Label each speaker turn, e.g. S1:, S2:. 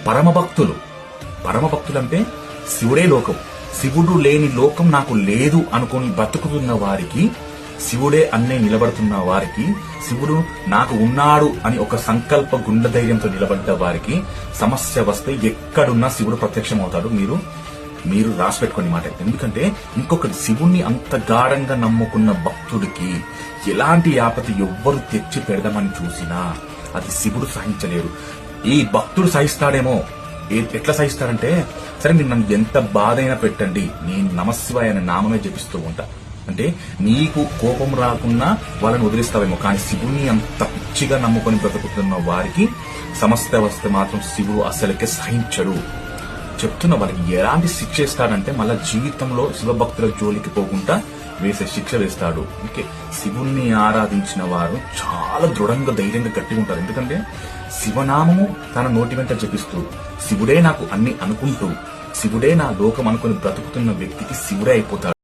S1: పరమభక్తులు అంటే శివుడే లోకం. శివుడు లేని లోకం నాకు లేదు అనుకుని బతుకుతున్న వారికి, శివుడే అన్నే నిలబడుతున్న వారికి, శివుడు నాకు ఉన్నాడు అని ఒక సంకల్ప గుండె ధైర్యంతో నిలబడ్డ వారికి సమస్య వస్తే ఎక్కడున్నా శివుడు ప్రత్యక్షమవుతాడు. మీరు రాసి పెట్టుకోండి మాట. ఎందుకంటే ఇంకొకటి, శివుణ్ణి అంత గాఢంగా నమ్ముకున్న భక్తుడికి ఎలాంటి ఆపత్తి ఎవ్వరు తెచ్చి పెడదామని చూసినా అది శివుడు సహించలేడు. ఈ భక్తుడు సహిస్తాడేమో. ఎట్లా సహిస్తాడంటే, సరే మీరు నన్ను ఎంత బాధైనా పెట్టండి, నేను నమశివాయ అనే నామమే జపిస్తూ ఉంటా అంటే నీకు కోపం రాకున్నా వాళ్ళని వదిలిస్తావేమో. కానీ శివుని అంత పిచ్చిగా నమ్ముకొని బ్రతుకుతున్న వారికి సమస్య వస్తే మాత్రం శివుడు అసలుకే సహించడు. చెప్తున్న వాళ్ళకి ఎలాంటి శిక్ష ఇస్తాడంటే, మళ్ళా జీవితంలో శివభక్తుల జోలికి పోకుండా వేసే శిక్ష వేస్తాడు. ఇంకే శివుణ్ణి ఆరాధించిన వారు చాలా దృఢంగా ధైర్యంగా గట్టిగా ఉంటారు. ఎందుకంటే శివనామము తన నోటి వెంట జపిస్తూ, శివుడే నాకు అన్ని అనుకుంటూ, శివుడే నా లోకం అనుకుని బ్రతుకుతున్న వ్యక్తికి శివుడే అయిపోతాడు.